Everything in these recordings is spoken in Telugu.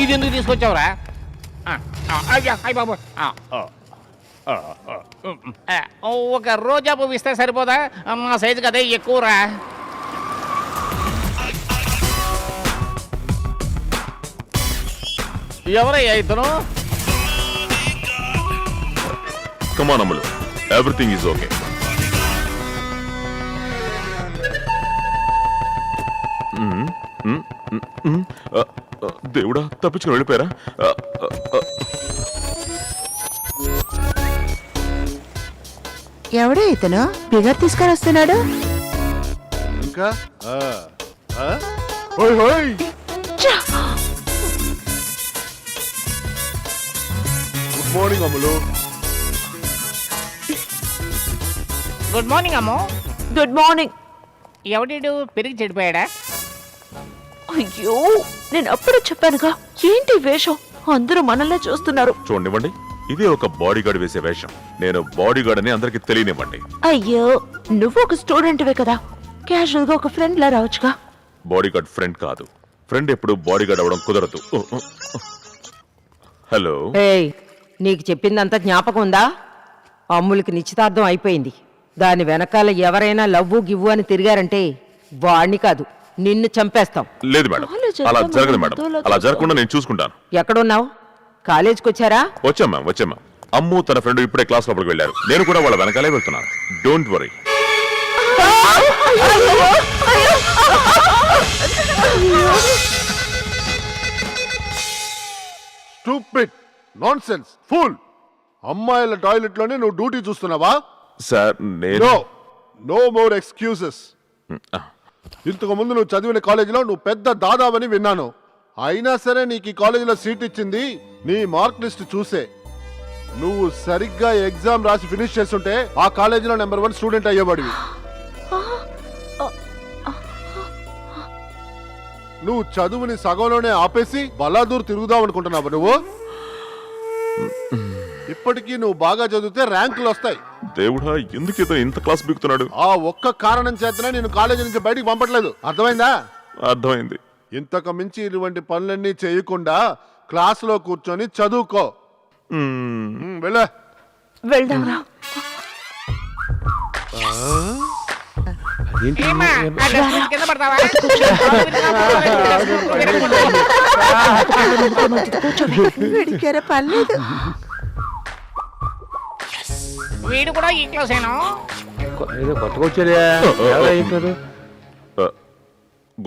ఇది ఎందుకు తీసుకొచ్చావురా? అయ్యా అయ్య బాబు, ఒక రోజా పువ్వు ఇస్తే సరిపోదా? మా సైజు కదే ఎక్కువరా. ఎవరయ్యా ఇతను? Come on, Amalu. Everything is okay. దేవుడా, తప్పించుకుని వెళ్ళిపోయారా? ఎవడే ఇతను బిగర్ తీసుకొని వస్తున్నాడు? ఇంకా హోయ్ హోయ్. Good morning Ammulu. Good morning అమ్మో. Good morning. ఎవడీడు పెరిగి చెడిపోయాడా? అయ్యో, నేను అప్పుడే చెప్పానుగా, ఏంటి వేషం? అందరూ మనల్నే చూస్తున్నారు. చూడండివ్వండి, ఇదే ఒక బాడీ గార్డ్ వేసే వేషం. నేను బాడీ గార్డ్ అని అందరికి తెలియనివ్వండి. అయ్యో, నువ్వు ఒక స్టూడెంట్వే కదా, క్యాజువల్ గా ఒక ఫ్రెండ్ లా రావచ్చుగా. బాడీ గార్డ్ ఫ్రెండ్ కాదు. ఫ్రెండ్ ఎప్పుడు బాడీ గార్డ్ అవ్వడం కుదరదు. హలో. ఏయ్, నీకు చెప్పిందంతా జ్ఞాపకం ఉందా? అమ్ములకి నిశ్చితార్థం అయిపోయింది. దాని వెనకాల ఎవరైనా లవ్వు గివ్వు అని తిరిగారంటే వాణ్ణి కాదు, నిన్ను చంపేస్తాం. లేదు మేడం, అలా జరగదు మేడం. అలా జరగకుండా నేను చూసుకుంటాను. ఎక్కడున్నావు? కాలేజీకి వచ్చారా? వచ్చాం మ్యామ్, వచ్చాం మ్యామ్. అమ్ము తన ఫ్రెండ్ ఇప్పుడే క్లాస్ లోపలికి వెళ్ళారు. నేను కూడా వాళ్ళ వెనకాలే వెళ్తున్నాను. Don't worry. Stupid, nonsense, fool. అమ్మాయిల టాయిలెట్ లోనే నువ్వు డ్యూటీ చూస్తున్నావా? సార్ నేను నో మోర్ ఎక్స్క్యూజెస్. ఇంతకు ముందు నువ్వు చదివిన కాలేజీలో నువ్వు పెద్ద దాదావని విన్నాను. అయినా సరే నీకు ఈ కాలేజీలో సీట్ ఇచ్చింది నీ మార్క్ లిస్ట్ చూసే. నువ్వు సరిగ్గా ఎగ్జామ్ రాసి ఫినిష్ చేస్తుంటే ఆ కాలేజీలో నెంబర్ 1 స్టూడెంట్ అయ్యేవాడివి. నువ్వు చదువుని సగంలోనే ఆపేసి బలాదూర్ తిరుగుదాం అనుకుంటున్నావు నువ్వు. ఇప్పటికీ నువ్వు బాగా చదివితే ర్యాంకులు వస్తాయి. దేవుడా, ఎందుకు ఇతను ఇంత క్లాస్ బిగుతున్నాడు? ఆ ఒక్క కారణం చేతనే నేను కాలేజీ నుంచి బయటికి పంపట్లేదు. అర్థమైందా? అర్థమైంది. ఇంతకు మించి ఇటువంటి పనులన్నీ చేయకుండా క్లాస్ లో కూర్చొని చదువుకో. వెళ్ళ వెళ్దాంరా. ఏమ్మా, ఆ డస్ట్బిన్ కింద పడతావా? పర్లేదు. వీడు కూడా ఈ క్లాస్ ఏనా? కొత్తగా వచ్చారా?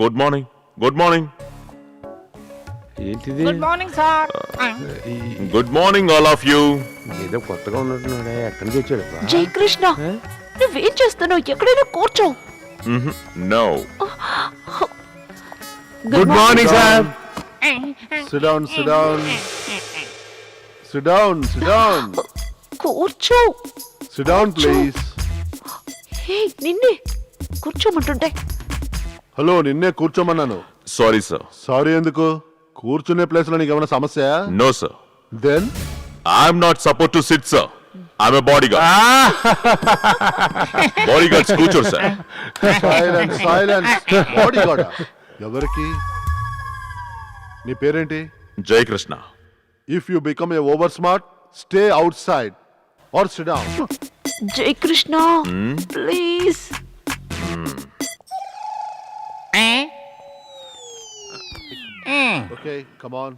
Good morning. Good morning. ఏంటిది? Good morning sir. Good morning all of you. ఏదో కొత్తగా ఉన్నట్టున్నాడే. ఎక్కడి నుంచి వచ్చాడు? జయకృష్ణ, నువ్వేం చేస్తున్నావు? ఎక్కడైనా కూర్చో. No. Good morning sir. Sit down, sit down. Sit down, sit down. కూర్చో. Sit down, please. హే, నిన్నే కూర్చోమంటుంటే. హలో, నిన్నే కూర్చోమన్నాను. Sorry sir. సారీ ఎందుకు? కూర్చునే ప్లేస్ లో నీకు ఏమైనా సమస్య? No sir. Then I'm not supposed to sit sir. I'm a body guard. Body guards కూర్చోరు sir. Silence, silence. Body guard ఎవరికి? నీ పేరేంటి? Jayakrishna. If you become a over smart, stay outside or sit down. Jayakrishna, please. Okay, come on.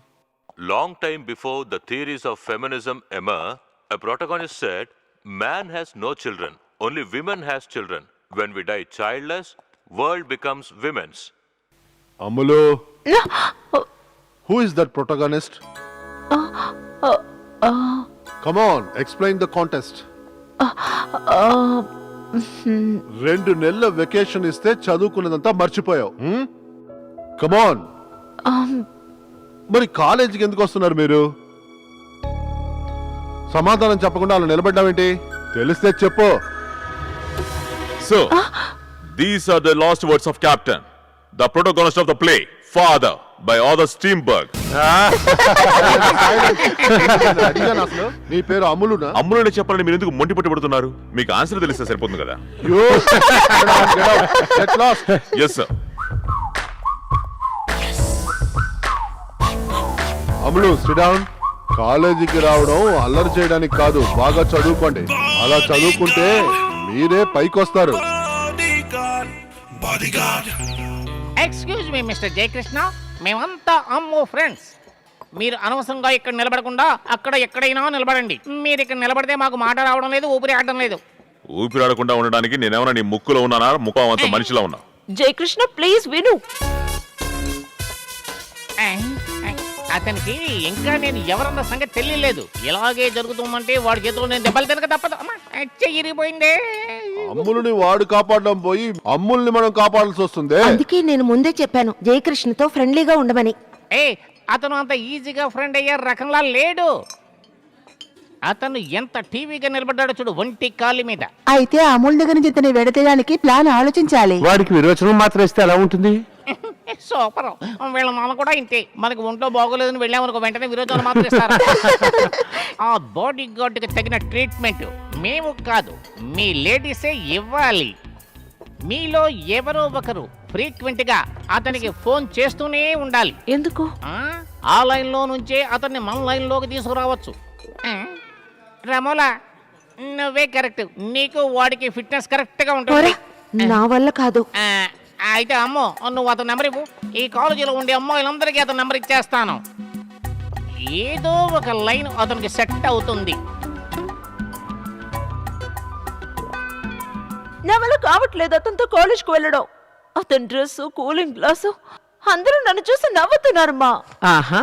Long time before the theories of feminism emerged, a protagonist said, man has no children, only women has children. When we die childless, world becomes women's. Amulu. Who is that protagonist? Come on, explain the contest. 2 నెలల వెకేషన్ ఇస్తే చదువుకున్నదంతా మర్చిపోయావు. Come on. మరి కాలేజీకి ఎందుకు వస్తున్నారు మీరు? సమాధానం చెప్పకుండా అలా నిలబడ్డావేంటి? తెలిస్తే చెప్పు. So, these are the last words of Captain, the protagonist of the play, Father, by Arthur Strindberg. అడిగాను అసలు. నీ పేరు అమ్ములునా? అమ్ములనే చెప్పాలని మీరు ఎందుకు మొండి పట్టుబడుతున్నారు? మీకు ఆన్సర్ తెలిస్తే సరిపోతుంది కదా. Yes sir. అమ్ములు సిడౌన్. కాలేజీకి రావడం అల్లరి చేయడానికి కాదు, బాగా చదువుకోండి. అలా చదువుకుంటే మీరే పైకొస్తారు. ఎక్స్క్యూజ్ మీ మిస్టర్ జయకృష్ణ, మేమంతా అమ్మో ఫ్రెండ్స్. మీరు అనవసరంగా ఇక్కడ నిలబడకుండా అక్కడ ఎక్కడైనా నిలబడండి. మీరు ఇక్కడ నిలబడితే మాకు మాట రావడం లేదు, ఊపిరి ఆడడం లేదు. ఊపిరాడకుండా ఉండడానికి నేనేమన్నా నీ ముక్కులో ఉన్నానా, ముఖం అంత మనిషిలో ఉన్నా? జయకృష్ణ ప్లీజ్ విను. అతనికి ఇంకా నేను ఎవరన్న సంగతి తెలియలేదు. ఇలాగే జరుగుతుందంటే వాడి చేతిలో నేను దెబ్బలు తినక తప్పదు. చెయ్యిరిపోయిందే. అమ్ముల్ని వాడు కాపాడడం పోయి అమ్ముల్ని మనం కాపాడాల్సి వస్తుంది. అందుకే నేను ముందే చెప్పాను జయకృష్ణతో ఫ్రెండ్లీగా ఉండమని. అతను అంత ఈజీగా ఫ్రెండ్ అయ్యే రకంలా లేడు. అతను ఎంత టీవీగా నిలబడ్డాడో చూడు, ఒంటి కాలి మీద. అయితే అమూల్ దగ్గర నుంచి ఇతని విడతీయడానికి ప్లాన్ ఆలోచించాలి. వాడికి విరోచనం మాత్రం ఇస్తే ఎలా ఉంటుంది? సూపర్. వీళ్ళ నాన్న కూడా ఇంతే. మనకి ఒంట్లో బాగోలేదని వెళ్ళామనుకో వెంటనే విరోచన మాత్రం ఇస్తారు. ఆ బాడీ గార్డ్కి తగిన ట్రీట్మెంట్ మేము కాదు, మీ లేడీసే ఇవ్వాలి. మీలో ఎవరో ఒకరు ఫ్రీక్వెంట్ గా అతనికి ఫోన్ చేస్తూనే ఉండాలి. ఎందుకు? ఆ లైన్ లో నుంచే అతన్ని మన లైన్ లోకి తీసుకురావచ్చు. రమోలా, నువ్వే కరెక్ట్. నీకు వాడికి ఫిట్నెస్ కరెక్ట్ గా ఉంటుంది. నా వల్ల కాదు. అయితే అమ్మో, నువ్వు అతని నెంబర్ ఇవ్వు. ఈ కాలేజీలో ఉండే అమ్మాయిలందరికీ అతని నెంబర్ ఇచ్చేస్తాను. ఏదో ఒక లైన్ అతనికి సెట్ అవుతుంది. నా వల్ల కావట్లేదు అతనితో కాలేజ్కి వెళ్ళడం. అతని డ్రెస్, కూలింగ్ గ్లాసు, అందరూ నన్ను చూసి నవ్వుతున్నారమ్మా. ఆహా,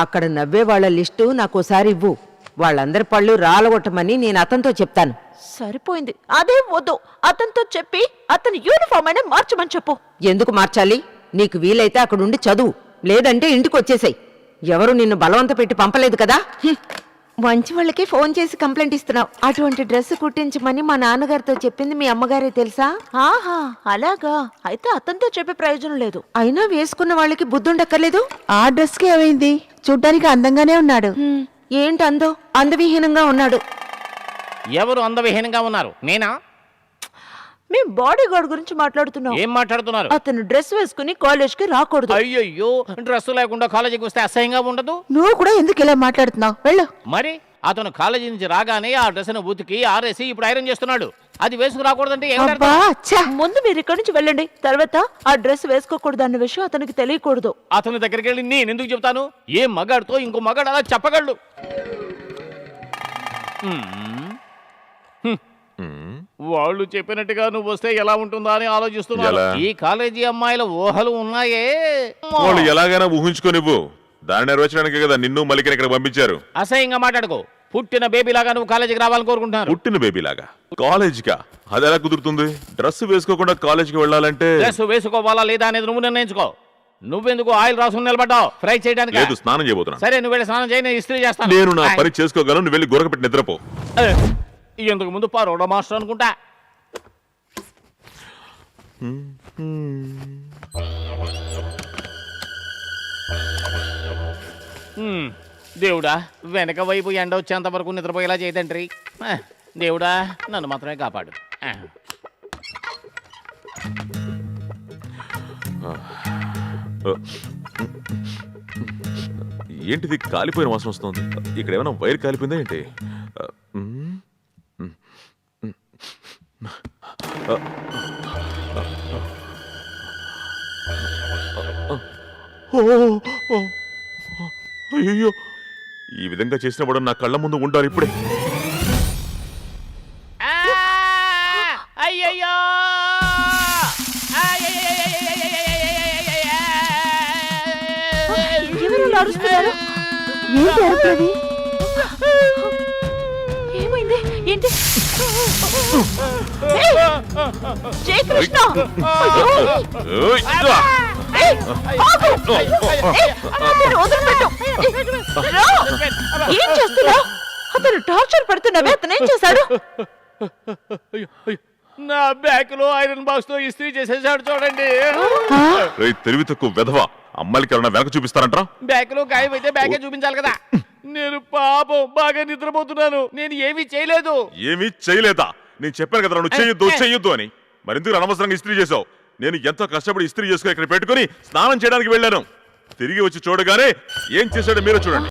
అక్కడ నవ్వే వాళ్ళ లిస్టు నాకోసారి ఇవ్వు. వాళ్ళందరి పళ్ళు రాలగొట్టమని నేను అతనితో చెప్తాను. సరిపోయింది, అదే వద్దు. అతనితో చెప్పి అతని యూనిఫామ్ అయినా మార్చమని చెప్పు. ఎందుకు మార్చాలి? నీకు వీలైతే అక్కడుండి చదువు, లేదంటే ఇంటికి వచ్చేసాయి. ఎవరు నిన్ను బలవంత పెట్టి పంపలేదు కదా. మంచి వాళ్ళకి ఫోన్ చేసి కంప్లైంట్ ఇస్తున్నావు. అటువంటి డ్రెస్ కుట్టించమని మా నాన్నగారితో చెప్పింది మీ అమ్మగారే తెలుసా? ఆహా, అలాగా. అయితే అతనితో చెప్పే ప్రయోజనం లేదు. అయినా వేసుకున్న వాళ్ళకి బుద్ధి ఉండక్కర్లేదు. ఆ డ్రెస్ కి ఏమైంది? చూడ్డానికి అందంగానే ఉన్నాడు. ఏంటి అందవిహీనంగా ఉన్నాడు. ఎవరు అందవిహీనంగా ఉన్నారు? నేనా? మేము బాడీ గార్డ్ గురించి మాట్లాడుతున్నాం. ఏం మాట్లాడుతున్నారు? అతను డ్రెస్ వేసుకుని కాలేజ్ కి రాకూడదు. అయ్యయ్యో, డ్రెస్ లేకుండా కాలేజీకి వస్తే అసహ్యంగా ఉండదు? నువ్వు కూడా ఎందుకు ఇలా మాట్లాడుతున్నావు? వెళ్ళు. మరి అతను కాలేజీ నుంచి రాగానే ఆ డ్రెస్ ను ఉతికి ఆరేసి ఇప్పుడు ఐరన్ చేస్తున్నాడు. అది వేసుకు రాకూడదంటే అబ్బా, ముందు మీరు ఇక్కడి నుంచి వెళ్ళండి. తర్వాత ఆ డ్రెస్ వేసుకోకూడదు అన్న విషయం అతనికి తెలియకూడదు. అతని దగ్గరికి వెళ్ళి నేను ఎందుకు చెప్తాను? ఏ మగాడితో ఇంకో మగాడు అలా చెప్పగలడు? వాళ్ళు చెప్పినట్టుగా నువ్వు వస్తే ఎలా ఉంటుందా అని ఆలోచిస్తున్నా. ఎలా? ఈ కాలేజీ అమ్మాయిల ఊహలు ఉన్నాయే. వాళ్ళు ఎలాగైనా ఊహించుకోనివ్వు. దాన్ని నెరవేర్చడానికే కదా నిన్ను మల్లికని ఇక్కడ పంపించారు. అసహ్యంగా మాట్లాడుకో. పుట్టిన బేబీ లాగా నువ్వు కాలేజీకి రావాలని కోరుకుంటున్నారు. పుట్టిన బేబీ లాగా కాలేజీకా? అది ఎలా కుదురుతుంది? డ్రెస్ వేసుకోకుండా కాలేజీకి వెళ్ళాలంటే డ్రెస్ వేసుకోవాలా లేదా అనేది నువ్వు నిర్ణయించుకో. నువ్వేందుకు ఆయిల్ రాసుకుని నిలబడ్డావు? ఫ్రై చేయడానికి? లేదు, స్నానం చేయబోతున్నా. సరే, నువ్వు వెళ్ళి స్నానం చేయి, నేను ఇస్త్రీ చేస్తాను. నేను నా పని చేసుకోగలను, నువ్వు వెళ్ళి గొరక పెట్టి నిద్రపో. ఇంతకు ముందు పరోడా మాస్టర్ అనుకుంటా. దేవుడా, వెనక వైపు ఎండ వచ్చేంత వరకు నిద్రపోయేలా చేయదండ్రి. దేవుడా, నన్ను మాత్రమే కాపాడు. ఏంటిది కాలిపోయిన వాసన వస్తుంది? ఇక్కడ ఏమైనా వైర్ కాలిపోయిందా ఏంటి? అయ్యో, ఈ విధంగా చేసినప్పుడు నా కళ్ళ ముందు ఉండాలి ఇప్పుడే. అయ్యయ్యో, ఎవరు అరుస్తున్నారు? ఏంటి అరుపులది? ఏమైంది? ఏంటి? జయకృష్ణ! ఓయ్, ఇదిగో. ఏం చేస్తున్నావు? అతను టార్చర్ పెడుతున్నావే, అతను ఏం చేశాడు? నా బ్యాక్ లో ఐరన్ బాక్స్ తో ఇస్త్రీ చేసేసాడు చూడండి. తెలివి తక్కువ వెధవ. అమ్మాయిలకి ఎవరైనా వెనక చూపిస్తారంటరా? బ్యాక్ లో గాయం అయితే బ్యాకే చూపించాలి కదా. నేను పాపం బాగా నిద్రపోతున్నాను. నేను ఏమీ చేయలేదు. ఏమీ చేయలేదా? నేను చెప్పాను కదా నువ్వు చెయ్యొద్దు అని. మరెందుకు అనవసరంగా ఇస్త్రీ చేసావు? నేను ఎంతో కష్టపడి ఇస్త్రీ చేసుకుని ఇక్కడ పెట్టుకుని స్నానం చేయడానికి వెళ్ళాను. తిరిగి వచ్చి చూడగానే ఏం చేశాడో మీరే చూడండి.